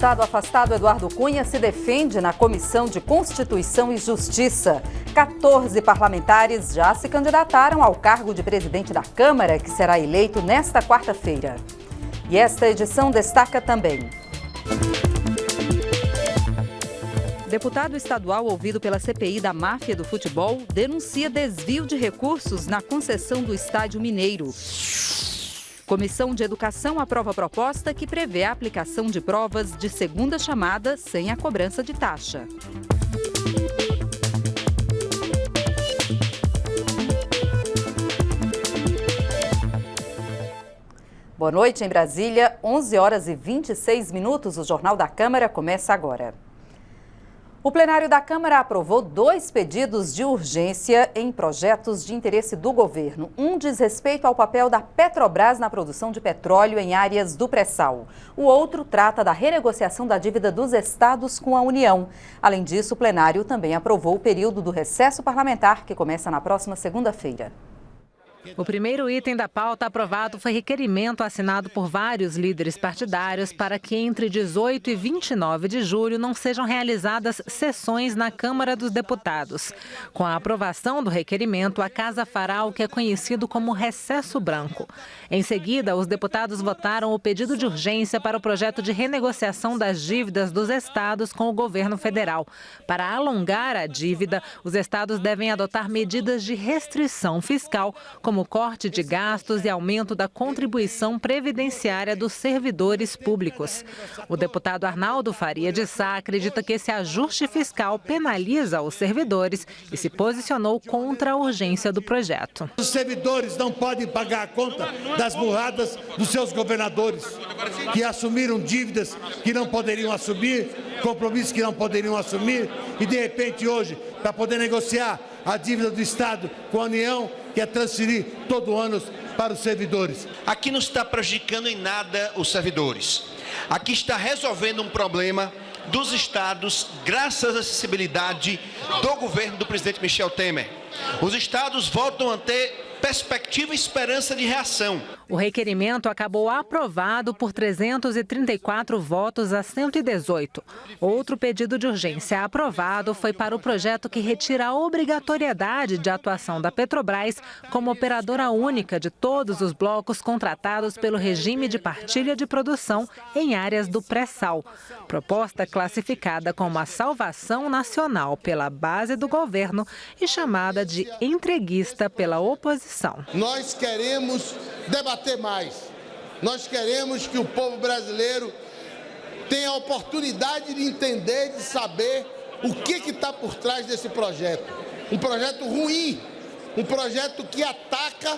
deputado afastado Eduardo Cunha se defende na Comissão de Constituição e Justiça. 14 parlamentares já se candidataram ao cargo de presidente da Câmara, que será eleito nesta quarta-feira. E esta edição destaca também: deputado estadual ouvido pela CPI da máfia do futebol denuncia desvio de recursos na concessão do Estádio Mineiro. Comissão de Educação aprova a proposta que prevê a aplicação de provas de segunda chamada sem a cobrança de taxa. Boa noite em Brasília, 11 horas e 26 minutos. O Jornal da Câmara começa agora. O plenário da Câmara aprovou 2 pedidos de urgência em projetos de interesse do governo. Um diz respeito ao papel da Petrobras na produção de petróleo em áreas do pré-sal. O outro trata da renegociação da dívida dos estados com a União. Além disso, o plenário também aprovou o período do recesso parlamentar, que começa na próxima segunda-feira. O primeiro item da pauta aprovado foi requerimento assinado por vários líderes partidários para que entre 18 e 29 de julho não sejam realizadas sessões na Câmara dos Deputados. Com a aprovação do requerimento, a Casa fará o que é conhecido como recesso branco. Em seguida, os deputados votaram o pedido de urgência para o projeto de renegociação das dívidas dos estados com o governo federal. Para alongar a dívida, os estados devem adotar medidas de restrição fiscal, como corte de gastos e aumento da contribuição previdenciária dos servidores públicos. O deputado Arnaldo Faria de Sá acredita que esse ajuste fiscal penaliza os servidores e se posicionou contra a urgência do projeto. Os servidores não podem pagar a conta das burradas dos seus governadores, que assumiram dívidas que não poderiam assumir, compromissos que não poderiam assumir, e de repente hoje, para poder negociar a dívida do Estado com a União, quer transferir todo ano para os servidores. Aqui não está prejudicando em nada os servidores. Aqui está resolvendo um problema dos estados, graças à acessibilidade do governo do presidente Michel Temer. Os estados voltam a ter perspectiva e esperança de reação. O requerimento acabou aprovado por 334 votos a 118. Outro pedido de urgência aprovado foi para o projeto que retira a obrigatoriedade de atuação da Petrobras como operadora única de todos os blocos contratados pelo regime de partilha de produção em áreas do pré-sal. Proposta classificada como a salvação nacional pela base do governo e chamada de entreguista pela oposição. Nós queremos debater mais. Nós queremos que o povo brasileiro tenha a oportunidade de entender, de saber o que está por trás desse projeto. Um projeto ruim, um projeto que ataca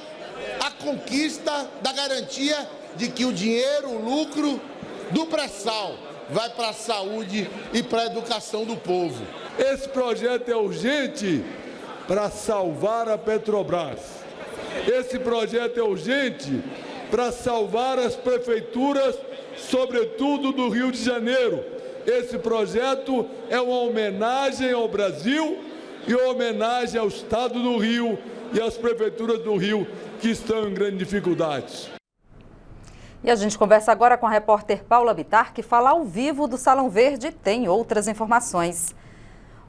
a conquista da garantia de que o dinheiro, o lucro do pré-sal vai para a saúde e para a educação do povo. Esse projeto é urgente para salvar a Petrobras. Esse projeto é urgente para salvar as prefeituras, sobretudo do Rio de Janeiro. Esse projeto é uma homenagem ao Brasil e uma homenagem ao Estado do Rio e às prefeituras do Rio que estão em grandes dificuldades. E a gente conversa agora com a repórter Paula Bittar, que fala ao vivo do Salão Verde e tem outras informações.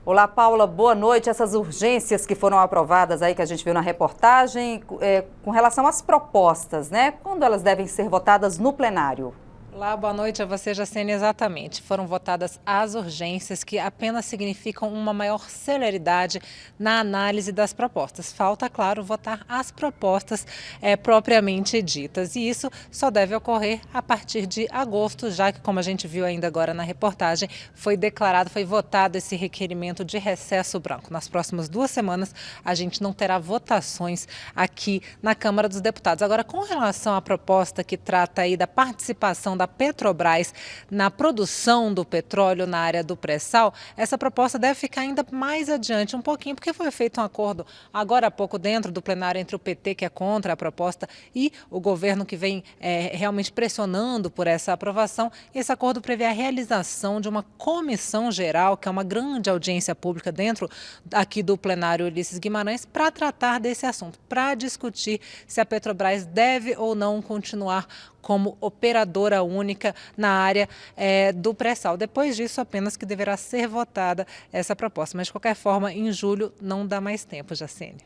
Olá, Paula, boa noite. Essas urgências que foram aprovadas aí, que a gente viu na reportagem, com relação às propostas, né? Quando elas devem ser votadas no plenário? Olá, boa noite a você, Jacene. Exatamente. Foram votadas as urgências, que apenas significam uma maior celeridade na análise das propostas. Falta, claro, votar as propostas propriamente ditas. E isso só deve ocorrer a partir de agosto, já que, como a gente viu ainda agora na reportagem, foi votado esse requerimento de recesso branco. Nas próximas 2 semanas, a gente não terá votações aqui na Câmara dos Deputados. Agora, com relação à proposta que trata aí da participação da Petrobras na produção do petróleo na área do pré-sal, essa proposta deve ficar ainda mais adiante um pouquinho, porque foi feito um acordo agora há pouco dentro do plenário entre o PT, que é contra a proposta, e o governo, que vem realmente pressionando por essa aprovação. Esse acordo prevê a realização de uma comissão geral, que é uma grande audiência pública dentro aqui do plenário Ulisses Guimarães, para tratar desse assunto, para discutir se a Petrobras deve ou não continuar como operadora única na área do pré-sal. Depois disso, apenas que deverá ser votada essa proposta. Mas, de qualquer forma, em julho não dá mais tempo, Jacene.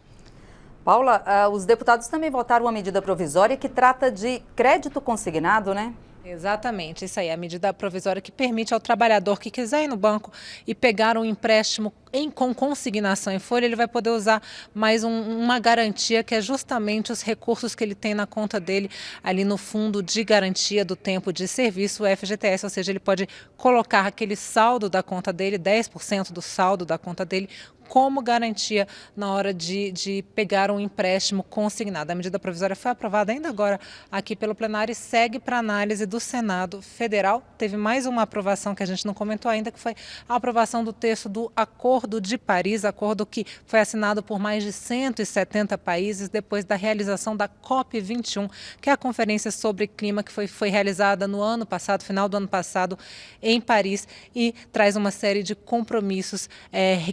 Paula, os deputados também votaram uma medida provisória que trata de crédito consignado, né? Exatamente, isso aí, a medida provisória que permite ao trabalhador que quiser ir no banco e pegar um empréstimo com consignação em folha, ele vai poder usar mais uma garantia, que é justamente os recursos que ele tem na conta dele, ali no fundo de garantia do tempo de serviço, o FGTS, ou seja, ele pode colocar aquele saldo da conta dele, 10% do saldo da conta dele, como garantia na hora de pegar um empréstimo consignado. A medida provisória foi aprovada ainda agora aqui pelo plenário e segue para análise do Senado Federal. Teve mais uma aprovação que a gente não comentou ainda, que foi a aprovação do texto do Acordo de Paris, acordo que foi assinado por mais de 170 países depois da realização da COP21, que é a conferência sobre clima que foi realizada no ano passado, final do ano passado, em Paris, e traz uma série de compromissos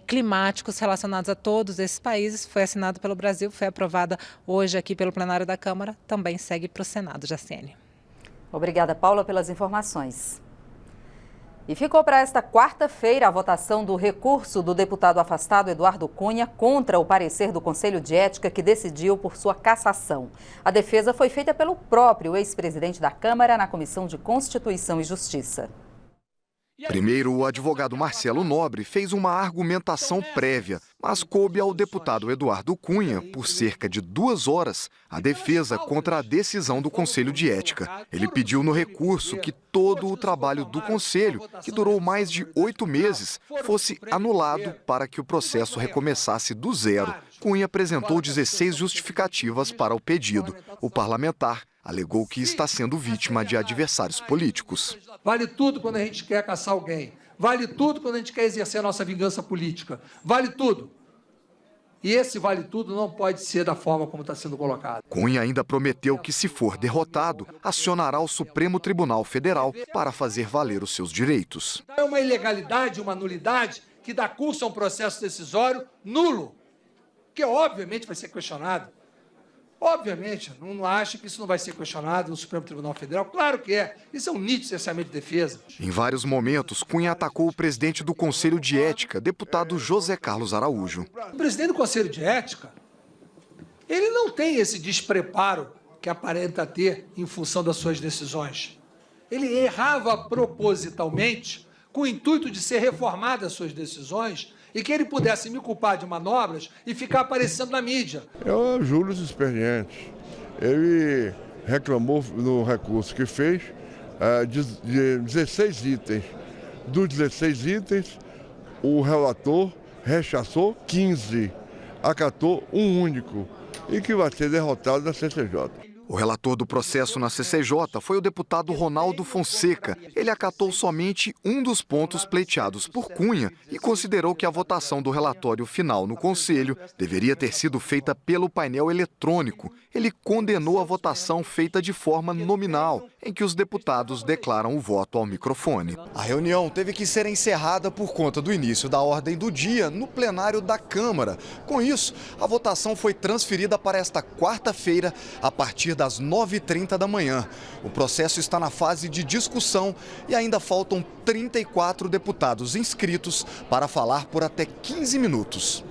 climáticos relacionados a todos esses países. Foi assinado pelo Brasil, foi aprovada hoje aqui pelo plenário da Câmara, também segue para o Senado, Jacene. Obrigada, Paula, pelas informações. E ficou para esta quarta-feira a votação do recurso do deputado afastado Eduardo Cunha contra o parecer do Conselho de Ética que decidiu por sua cassação. A defesa foi feita pelo próprio ex-presidente da Câmara na Comissão de Constituição e Justiça. Primeiro, o advogado Marcelo Nobre fez uma argumentação prévia, mas coube ao deputado Eduardo Cunha, por cerca de 2 horas, a defesa contra a decisão do Conselho de Ética. Ele pediu no recurso que todo o trabalho do Conselho, que durou mais de 8 meses, fosse anulado para que o processo recomeçasse do zero. Cunha apresentou 16 justificativas para o pedido. O parlamentar alegou que está sendo vítima de adversários políticos. Vale tudo quando a gente quer caçar alguém. Vale tudo quando a gente quer exercer a nossa vingança política. Vale tudo. E esse vale tudo não pode ser da forma como está sendo colocado. Cunha ainda prometeu que, se for derrotado, acionará o Supremo Tribunal Federal para fazer valer os seus direitos. É uma ilegalidade, uma nulidade que dá curso a um processo decisório nulo, que obviamente vai ser questionado. Obviamente, não acho que isso não vai ser questionado no Supremo Tribunal Federal. Claro que é. Isso é um nítido cerceamento de defesa. Em vários momentos, Cunha atacou o presidente do Conselho de Ética, deputado José Carlos Araújo. O presidente do Conselho de Ética, ele não tem esse despreparo que aparenta ter em função das suas decisões. Ele errava propositalmente com o intuito de ser reformado as suas decisões e que ele pudesse me culpar de manobras e ficar aparecendo na mídia. É o Júlio experiente. Ele reclamou no recurso que fez de 16 itens. Dos 16 itens, o relator rechaçou 15, acatou um único e que vai ser derrotado na CCJ. O relator do processo na CCJ foi o deputado Ronaldo Fonseca. Ele acatou somente um dos pontos pleiteados por Cunha e considerou que a votação do relatório final no Conselho deveria ter sido feita pelo painel eletrônico. Ele condenou a votação feita de forma nominal, em que os deputados declaram o voto ao microfone. A reunião teve que ser encerrada por conta do início da ordem do dia no plenário da Câmara. Com isso, a votação foi transferida para esta quarta-feira, a partir das 9h30 da manhã. O processo está na fase de discussão e ainda faltam 34 deputados inscritos para falar por até 15 minutos.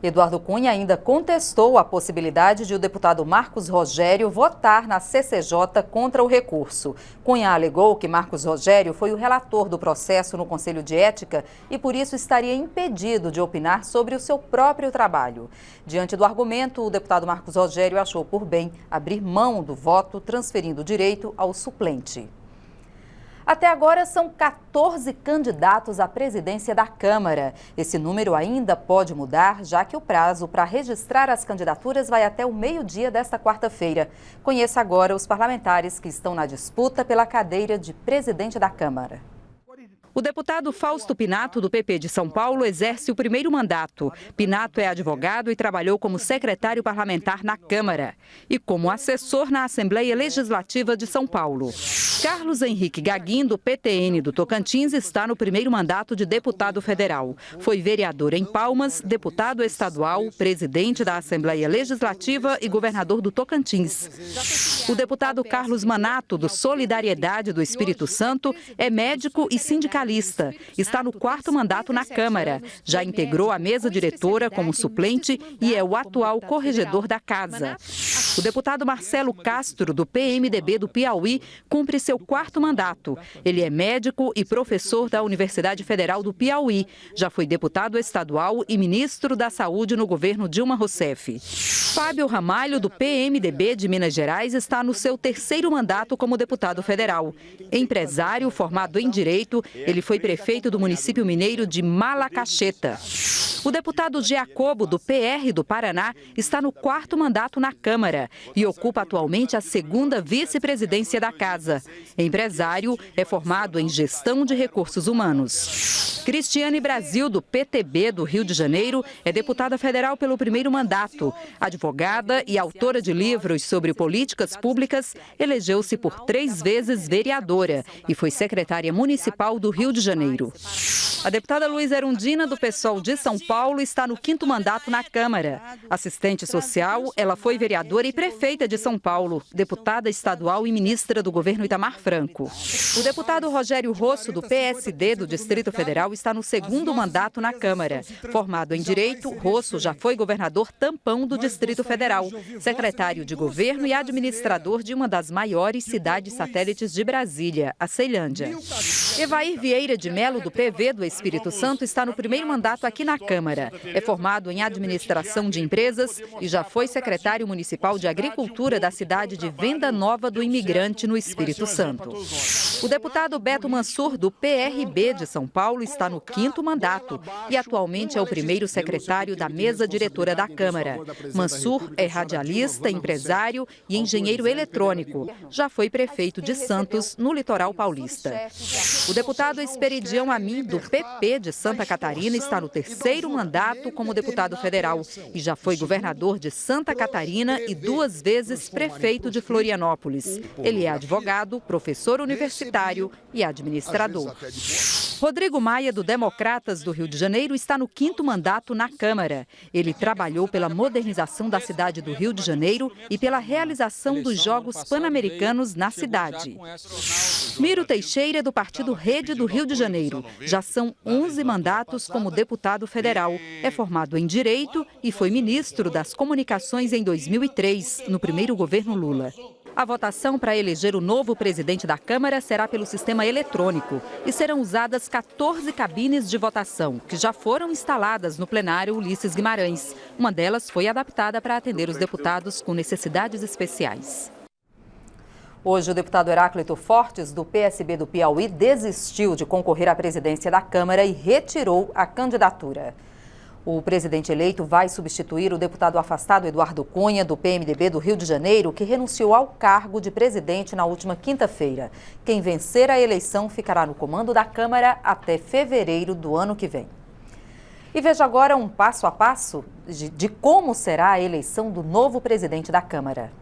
Eduardo Cunha ainda contestou a possibilidade de o deputado Marcos Rogério votar na CCJ contra o recurso. Cunha alegou que Marcos Rogério foi o relator do processo no Conselho de Ética e, por isso, estaria impedido de opinar sobre o seu próprio trabalho. Diante do argumento, o deputado Marcos Rogério achou por bem abrir mão do voto, transferindo o direito ao suplente. Até agora, são 14 candidatos à presidência da Câmara. Esse número ainda pode mudar, já que o prazo para registrar as candidaturas vai até o meio-dia desta quarta-feira. Conheça agora os parlamentares que estão na disputa pela cadeira de presidente da Câmara. O deputado Fausto Pinato, do PP de São Paulo, exerce o primeiro mandato. Pinato é advogado e trabalhou como secretário parlamentar na Câmara e como assessor na Assembleia Legislativa de São Paulo. Carlos Henrique Gaguin, do PTN do Tocantins, está no primeiro mandato de deputado federal. Foi vereador em Palmas, deputado estadual, presidente da Assembleia Legislativa e governador do Tocantins. O deputado Carlos Manato, do Solidariedade do Espírito Santo, é médico e sindicalista. Está no quarto mandato na Câmara. Já integrou a mesa diretora como suplente e é o atual corregedor da Casa. O deputado Marcelo Castro, do PMDB do Piauí, cumpre seu quarto mandato. Ele é médico e professor da Universidade Federal do Piauí. Já foi deputado estadual e ministro da Saúde no governo Dilma Rousseff. Fábio Ramalho, do PMDB de Minas Gerais, está no seu terceiro mandato como deputado federal. Empresário formado em Direito, ele foi prefeito do município mineiro de Malacacheta. O deputado Giacobo, do PR do Paraná, está no quarto mandato na Câmara e ocupa atualmente a segunda vice-presidência da Casa. Empresário, é formado em Gestão de Recursos Humanos. Cristiane Brasil, do PTB do Rio de Janeiro, é deputada federal pelo primeiro mandato. Advogada e autora de livros sobre políticas públicas, elegeu-se por 3 vezes vereadora e foi secretária municipal do Rio de Janeiro. A deputada Luísa Erundina, do PSOL de São Paulo, está no 5º mandato na Câmara. Assistente social, ela foi vereadora e prefeita de São Paulo, deputada estadual e ministra do governo Itamar Franco. O deputado Rogério Rosso, do PSD do Distrito Federal, está no 2º mandato na Câmara. Formado em Direito, Rosso já foi governador tampão do Distrito Federal, secretário de governo e administrador de uma das maiores cidades satélites de Brasília, a Ceilândia. Evair Vieira de Melo, do PV do Espírito Santo, está no primeiro mandato aqui na Câmara. É formado em administração de empresas e já foi secretário municipal de Agricultura da cidade de Venda Nova do Imigrante, no Espírito Santo. O deputado Beto Mansur, do PRB de São Paulo, está no 5º mandato e atualmente é o primeiro secretário da mesa diretora da Câmara. Mansur é radialista, empresário e engenheiro eletrônico. Já foi prefeito de Santos, no litoral paulista. O deputado Esperidião Amin, do PP de Santa Catarina, está no 3º mandato como deputado federal e já foi governador de Santa Catarina e 2 vezes prefeito de Florianópolis. Ele é advogado, professor universitário e administrador. Rodrigo Maia, do Democratas do Rio de Janeiro, está no 5º mandato na Câmara. Ele trabalhou pela modernização da cidade do Rio de Janeiro e pela realização dos Jogos Pan-Americanos na cidade. Miro Teixeira, do Partido Rede do Rio de Janeiro. Já são 11 mandatos como deputado federal. É formado em Direito e foi ministro das Comunicações em 2003, no primeiro governo Lula. A votação para eleger o novo presidente da Câmara será pelo sistema eletrônico e serão usadas 14 cabines de votação, que já foram instaladas no plenário Ulisses Guimarães. Uma delas foi adaptada para atender os deputados com necessidades especiais. Hoje, o deputado Heráclito Fortes, do PSB do Piauí, desistiu de concorrer à presidência da Câmara e retirou a candidatura. O presidente eleito vai substituir o deputado afastado Eduardo Cunha, do PMDB do Rio de Janeiro, que renunciou ao cargo de presidente na última quinta-feira. Quem vencer a eleição ficará no comando da Câmara até fevereiro do ano que vem. E veja agora um passo a passo de como será a eleição do novo presidente da Câmara.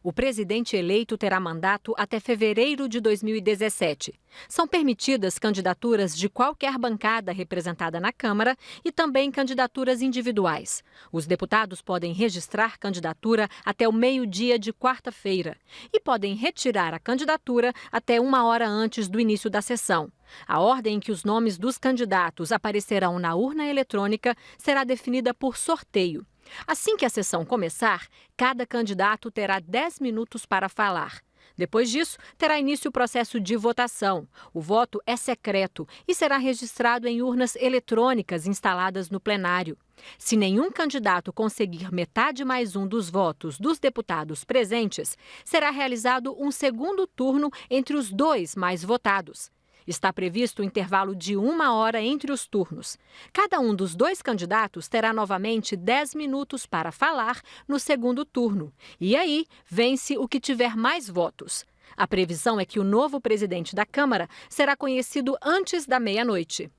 O presidente eleito terá mandato até fevereiro de 2017. São permitidas candidaturas de qualquer bancada representada na Câmara e também candidaturas individuais. Os deputados podem registrar candidatura até o meio-dia de quarta-feira e podem retirar a candidatura até 1 hora antes do início da sessão. A ordem em que os nomes dos candidatos aparecerão na urna eletrônica será definida por sorteio. Assim que a sessão começar, cada candidato terá 10 minutos para falar. Depois disso, terá início o processo de votação. O voto é secreto e será registrado em urnas eletrônicas instaladas no plenário. Se nenhum candidato conseguir metade mais um dos votos dos deputados presentes, será realizado um segundo turno entre os 2 mais votados. Está previsto um intervalo de 1 hora entre os turnos. Cada um dos 2 candidatos terá novamente 10 minutos para falar no segundo turno. E aí, vence o que tiver mais votos. A previsão é que o novo presidente da Câmara será conhecido antes da meia-noite.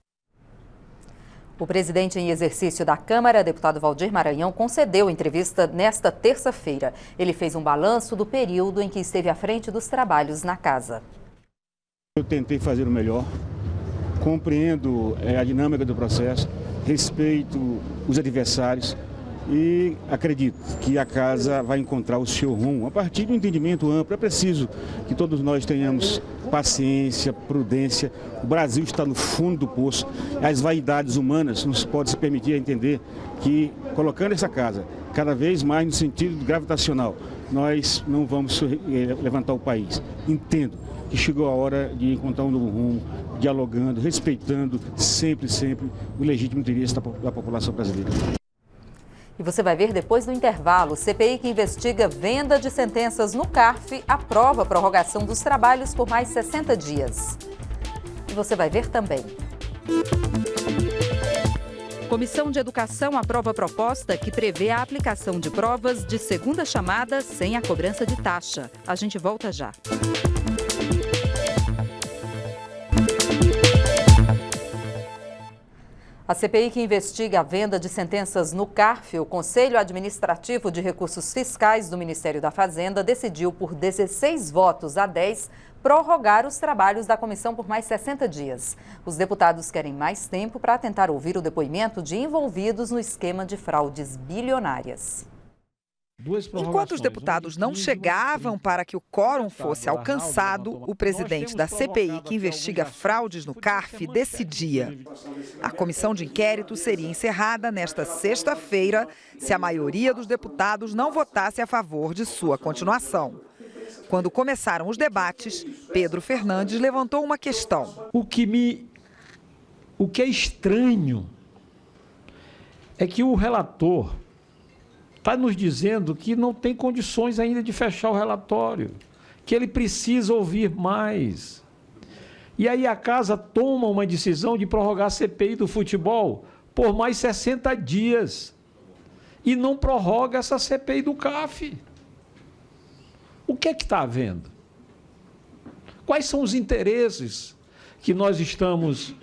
O presidente em exercício da Câmara, deputado Valdir Maranhão, concedeu entrevista nesta terça-feira. Ele fez um balanço do período em que esteve à frente dos trabalhos na casa. Eu tentei fazer o melhor, compreendo a dinâmica do processo, respeito os adversários e acredito que a casa vai encontrar o seu rumo a partir de um entendimento amplo. É preciso que todos nós tenhamos paciência, prudência. O Brasil está no fundo do poço. As vaidades humanas nos podem se permitir entender que, colocando essa casa cada vez mais no sentido gravitacional, nós não vamos levantar o país. Entendo que chegou a hora de encontrar um novo rumo, dialogando, respeitando sempre o legítimo interesse da população brasileira. E você vai ver depois do intervalo, CPI que investiga venda de sentenças no CARF aprova a prorrogação dos trabalhos por mais 60 dias. E você vai ver também. Comissão de Educação aprova a proposta que prevê a aplicação de provas de segunda chamada sem a cobrança de taxa. A gente volta já. A CPI que investiga a venda de sentenças no CARF, o Conselho Administrativo de Recursos Fiscais do Ministério da Fazenda, decidiu por 16 votos a 10 prorrogar os trabalhos da comissão por mais 60 dias. Os deputados querem mais tempo para tentar ouvir o depoimento de envolvidos no esquema de fraudes bilionárias. Enquanto os deputados não chegavam para que o quórum fosse alcançado, o presidente da CPI, que investiga fraudes no CARF, decidia. A comissão de inquérito seria encerrada nesta sexta-feira se a maioria dos deputados não votasse a favor de sua continuação. Quando começaram os debates, Pedro Fernandes levantou uma questão. O que é estranho é que o relator está nos dizendo que não tem condições ainda de fechar o relatório, que ele precisa ouvir mais. E aí a casa toma uma decisão de prorrogar a CPI do futebol por mais 60 dias e não prorroga essa CPI do CAF. O que é que está havendo? Quais são os interesses que nós estamos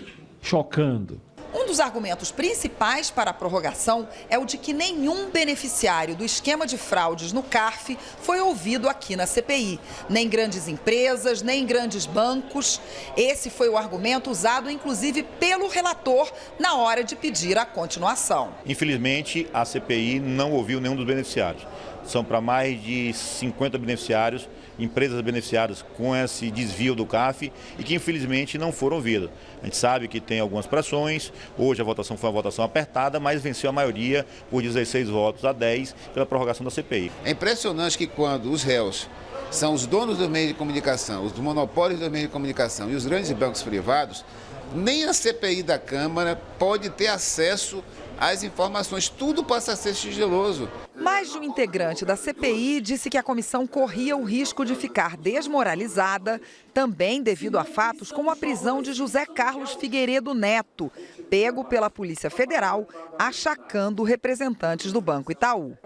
chocando? Um dos argumentos principais para a prorrogação é o de que nenhum beneficiário do esquema de fraudes no CARF foi ouvido aqui na CPI. Nem grandes empresas, nem grandes bancos. Esse foi o argumento usado, inclusive, pelo relator na hora de pedir a continuação. Infelizmente, a CPI não ouviu nenhum dos beneficiários. São para mais de 50 beneficiários, empresas beneficiadas com esse desvio do CAF e que infelizmente não foram ouvidas. A gente sabe que tem algumas pressões, hoje a votação foi uma votação apertada, mas venceu a maioria por 16 votos a 10 pela prorrogação da CPI. É impressionante que quando os réus são os donos dos meios de comunicação, os monopólios dos meios de comunicação e os grandes bancos privados, nem a CPI da Câmara pode ter acesso às informações, tudo passa a ser sigiloso. Mais de um integrante da CPI disse que a comissão corria o risco de ficar desmoralizada, também devido a fatos como a prisão de José Carlos Figueiredo Neto, pego pela Polícia Federal, achacando representantes do Banco Itaú.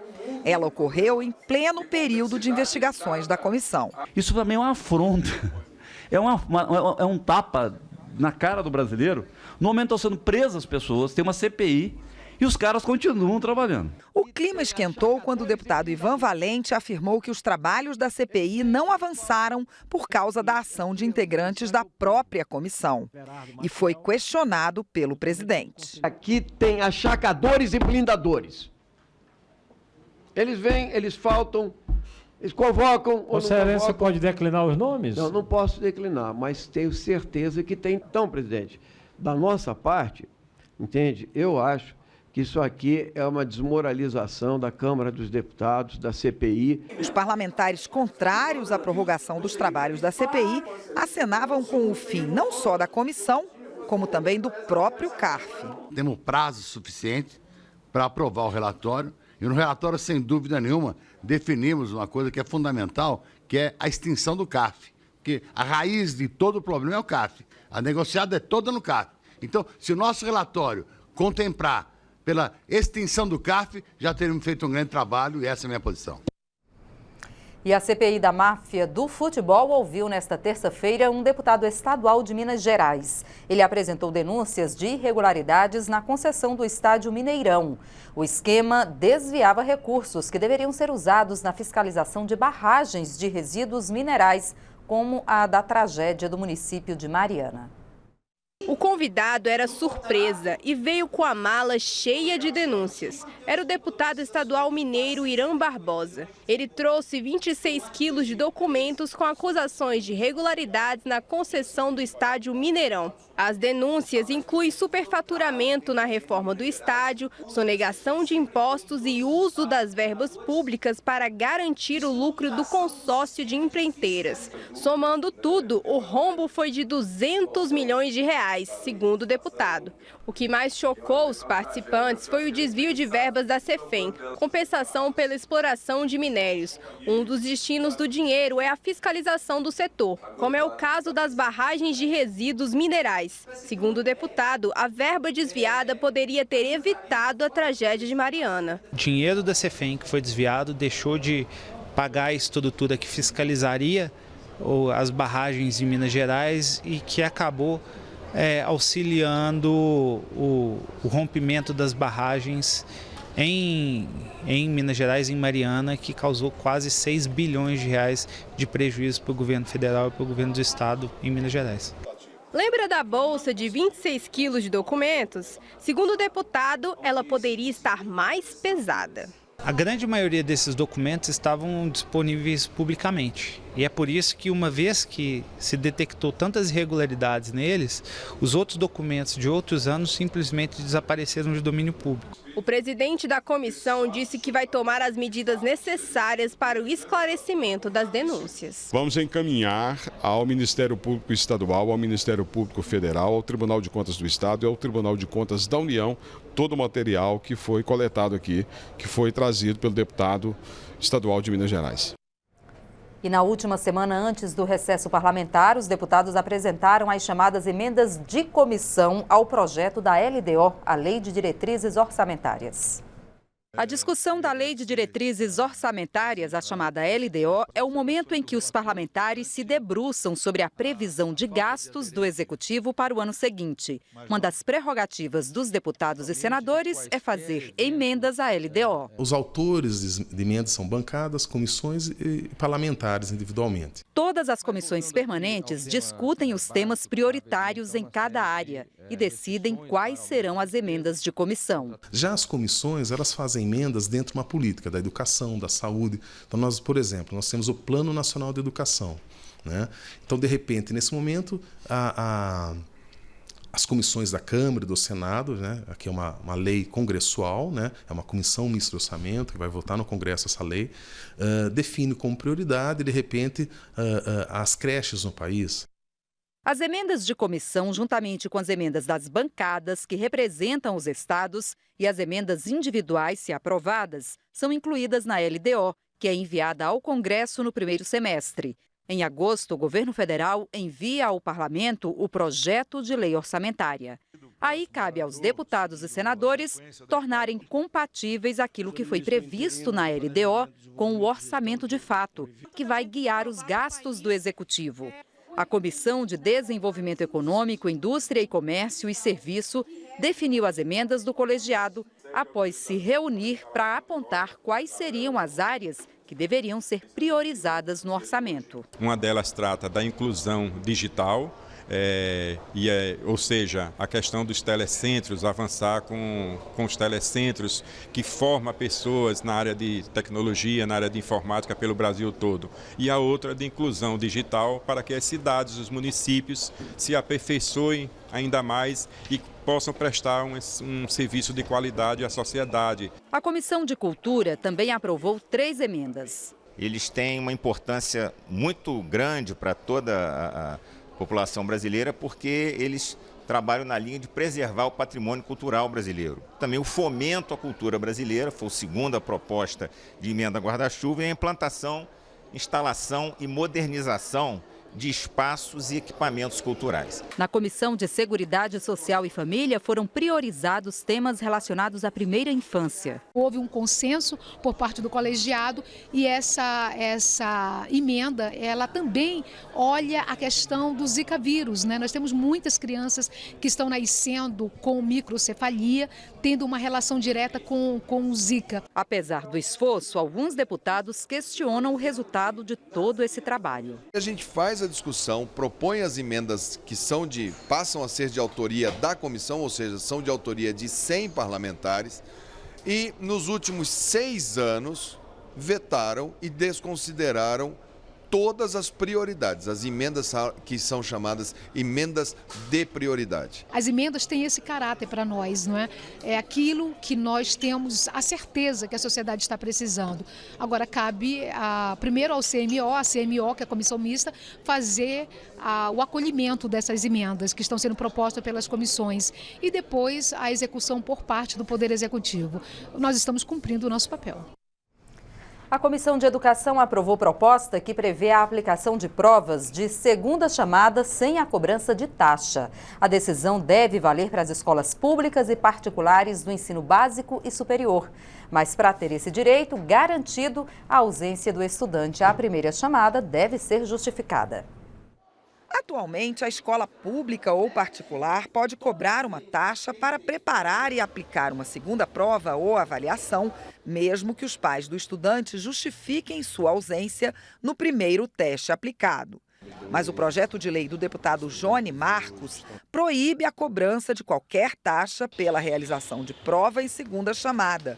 Ela ocorreu em pleno período de investigações da comissão. Isso também é uma afronta, é um tapa na cara do brasileiro. No momento estão sendo presas as pessoas, tem uma CPI e os caras continuam trabalhando. O clima esquentou quando o deputado Ivan Valente afirmou que os trabalhos da CPI não avançaram por causa da ação de integrantes da própria comissão. E foi questionado pelo presidente. Aqui tem achacadores e blindadores. Eles vêm, eles faltam, eles convocam... Vossa Excelência pode declinar os nomes? Não, não posso declinar, mas tenho certeza que tem. Então, presidente, da nossa parte, entende, eu acho que isso aqui é uma desmoralização da Câmara dos Deputados, da CPI. Os parlamentares contrários à prorrogação dos trabalhos da CPI acenavam com o fim não só da comissão, como também do próprio CARF. Temos prazo suficiente para aprovar o relatório e no relatório, sem dúvida nenhuma, definimos uma coisa que é fundamental, que é a extinção do CARF. Porque a raiz de todo o problema é o CARF. A negociada é toda no CARF. Então, se o nosso relatório contemplar pela extinção do CARF, já teríamos feito um grande trabalho e essa é a minha posição. E a CPI da máfia do futebol ouviu nesta terça-feira um deputado estadual de Minas Gerais. Ele apresentou denúncias de irregularidades na concessão do estádio Mineirão. O esquema desviava recursos que deveriam ser usados na fiscalização de barragens de resíduos minerais, como a da tragédia do município de Mariana. O convidado era surpresa e veio com a mala cheia de denúncias. Era o deputado estadual mineiro Irã Barbosa. Ele trouxe 26 quilos de documentos com acusações de irregularidades na concessão do estádio Mineirão. As denúncias incluem superfaturamento na reforma do estádio, sonegação de impostos e uso das verbas públicas para garantir o lucro do consórcio de empreiteiras. Somando tudo, o rombo foi de 200 milhões de reais, segundo o deputado. O que mais chocou os participantes foi o desvio de verbas da Cefem, compensação pela exploração de minérios. Um dos destinos do dinheiro é a fiscalização do setor, como é o caso das barragens de resíduos minerais. Segundo o deputado, a verba desviada poderia ter evitado a tragédia de Mariana. O dinheiro da Cefem que foi desviado deixou de pagar a estrutura que fiscalizaria as barragens em Minas Gerais e que acabou auxiliando o rompimento das barragens em Minas Gerais, em Mariana, que causou quase 6 bilhões de reais de prejuízo para o governo federal e para o governo do estado em Minas Gerais. Lembra da bolsa de 26 quilos de documentos? Segundo o deputado, ela poderia estar mais pesada. A grande maioria desses documentos estavam disponíveis publicamente. E é por isso que, uma vez que se detectou tantas irregularidades neles, os outros documentos de outros anos simplesmente desapareceram de domínio público. O presidente da comissão disse que vai tomar as medidas necessárias para o esclarecimento das denúncias. Vamos encaminhar ao Ministério Público Estadual, ao Ministério Público Federal, ao Tribunal de Contas do Estado e ao Tribunal de Contas da União todo o material que foi coletado aqui, que foi trazido pelo deputado estadual de Minas Gerais. E na última semana, antes do recesso parlamentar, os deputados apresentaram as chamadas emendas de comissão ao projeto da LDO, a Lei de Diretrizes Orçamentárias. A discussão da Lei de Diretrizes Orçamentárias, a chamada LDO, é o momento em que os parlamentares se debruçam sobre a previsão de gastos do Executivo para o ano seguinte. Uma das prerrogativas dos deputados e senadores é fazer emendas à LDO. Os autores de emendas são bancadas, comissões e parlamentares individualmente. Todas as comissões permanentes discutem os temas prioritários em cada área e decidem quais serão as emendas de comissão. Já as comissões, elas fazem emendas dentro de uma política da educação, da saúde. Então, nós, por exemplo, nós temos o Plano Nacional de Educação, né? Então, de repente, nesse momento, as comissões da Câmara e do Senado, né? Aqui é uma lei congressual, né? É uma comissão mista de orçamento que vai votar no Congresso essa lei, define como prioridade, de repente, as creches no país. As emendas de comissão, juntamente com as emendas das bancadas, que representam os estados, e as emendas individuais, se aprovadas, são incluídas na LDO, que é enviada ao Congresso no primeiro semestre. Em agosto, o governo federal envia ao parlamento o projeto de lei orçamentária. Aí cabe aos deputados e senadores tornarem compatíveis aquilo que foi previsto na LDO com o orçamento de fato, que vai guiar os gastos do Executivo. A Comissão de Desenvolvimento Econômico, Indústria e Comércio e Serviço definiu as emendas do colegiado após se reunir para apontar quais seriam as áreas que deveriam ser priorizadas no orçamento. Uma delas trata da inclusão digital, ou seja, a questão dos telecentros, avançar com os telecentros que formam pessoas na área de tecnologia, na área de informática pelo Brasil todo. E a outra de inclusão digital para que as cidades, os municípios se aperfeiçoem ainda mais e possam prestar um serviço de qualidade à sociedade. A Comissão de Cultura também aprovou 3 emendas. Eles têm uma importância muito grande para toda a população brasileira, porque eles trabalham na linha de preservar o patrimônio cultural brasileiro. Também o fomento à cultura brasileira, foi a segunda proposta de emenda guarda-chuva, e a implantação, instalação e modernização de espaços e equipamentos culturais. Na Comissão de Seguridade Social e Família foram priorizados temas relacionados à primeira infância. Houve um consenso por parte do colegiado e essa emenda, ela também olha a questão do Zika vírus, né? Nós temos muitas crianças que estão nascendo com microcefalia, tendo uma relação direta com o Zika. Apesar do esforço, alguns deputados questionam o resultado de todo esse trabalho. A gente faz a discussão, propõe as emendas que passam a ser de autoria da comissão, ou seja, são de autoria de 100 parlamentares, e nos últimos 6 anos vetaram e desconsideraram todas as prioridades, as emendas que são chamadas emendas de prioridade. As emendas têm esse caráter para nós, não é? É aquilo que nós temos a certeza que a sociedade está precisando. Agora, cabe primeiro ao CMO, que é a Comissão Mista, fazer o acolhimento dessas emendas que estão sendo propostas pelas comissões e depois a execução por parte do Poder Executivo. Nós estamos cumprindo o nosso papel. A Comissão de Educação aprovou proposta que prevê a aplicação de provas de segunda chamada sem a cobrança de taxa. A decisão deve valer para as escolas públicas e particulares do ensino básico e superior. Mas para ter esse direito garantido, a ausência do estudante à primeira chamada deve ser justificada. Atualmente, a escola pública ou particular pode cobrar uma taxa para preparar e aplicar uma segunda prova ou avaliação, mesmo que os pais do estudante justifiquem sua ausência no primeiro teste aplicado. Mas o projeto de lei do deputado Johnny Marcos proíbe a cobrança de qualquer taxa pela realização de prova em segunda chamada,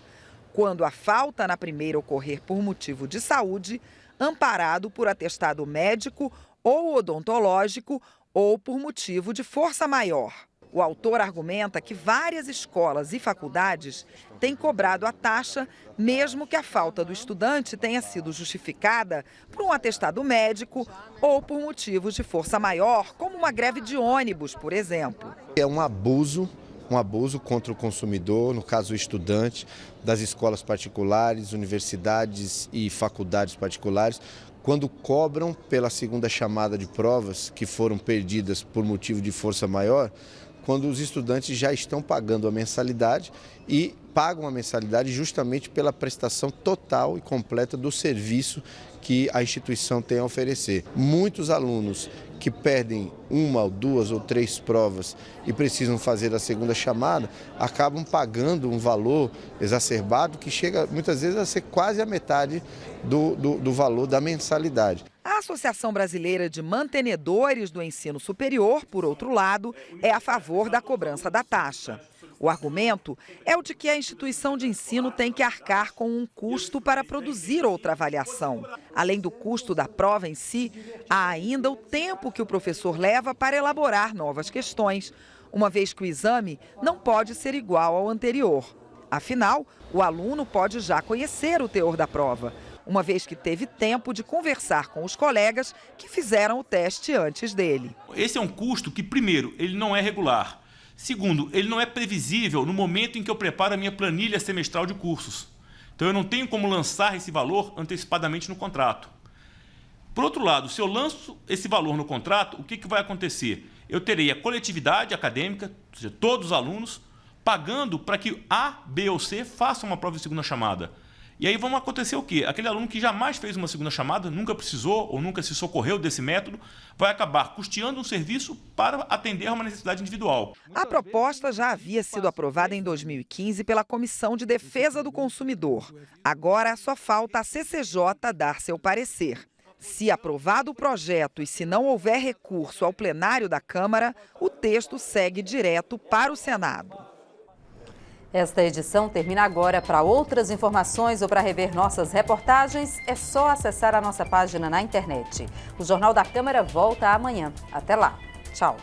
quando a falta na primeira ocorrer por motivo de saúde, amparado por atestado médico ou odontológico ou por motivo de força maior. O autor argumenta que várias escolas e faculdades têm cobrado a taxa, mesmo que a falta do estudante tenha sido justificada por um atestado médico ou por motivos de força maior, como uma greve de ônibus, por exemplo. É um abuso contra o consumidor, no caso o estudante, das escolas particulares, universidades e faculdades particulares, quando cobram pela segunda chamada de provas que foram perdidas por motivo de força maior, quando os estudantes já estão pagando a mensalidade e pagam a mensalidade justamente pela prestação total e completa do serviço que a instituição tem a oferecer. Muitos alunos que perdem 1 ou 2 ou 3 provas e precisam fazer a segunda chamada, acabam pagando um valor exacerbado que chega muitas vezes a ser quase a metade do valor da mensalidade. A Associação Brasileira de Mantenedores do Ensino Superior, por outro lado, é a favor da cobrança da taxa. O argumento é o de que a instituição de ensino tem que arcar com um custo para produzir outra avaliação. Além do custo da prova em si, há ainda o tempo que o professor leva para elaborar novas questões, uma vez que o exame não pode ser igual ao anterior. Afinal, o aluno pode já conhecer o teor da prova, uma vez que teve tempo de conversar com os colegas que fizeram o teste antes dele. Esse é um custo que, primeiro, ele não é regular. Segundo, ele não é previsível no momento em que eu preparo a minha planilha semestral de cursos. Então, eu não tenho como lançar esse valor antecipadamente no contrato. Por outro lado, se eu lanço esse valor no contrato, o que vai acontecer? Eu terei a coletividade acadêmica, ou seja, todos os alunos, pagando para que A, B ou C façam uma prova de segunda chamada. E aí vão acontecer o quê? Aquele aluno que jamais fez uma segunda chamada, nunca precisou ou nunca se socorreu desse método, vai acabar custeando um serviço para atender a uma necessidade individual. A proposta já havia sido aprovada em 2015 pela Comissão de Defesa do Consumidor. Agora só falta a CCJ dar seu parecer. Se aprovado o projeto e se não houver recurso ao plenário da Câmara, o texto segue direto para o Senado. Esta edição termina agora. Para outras informações ou para rever nossas reportagens, é só acessar a nossa página na internet. O Jornal da Câmara volta amanhã. Até lá. Tchau.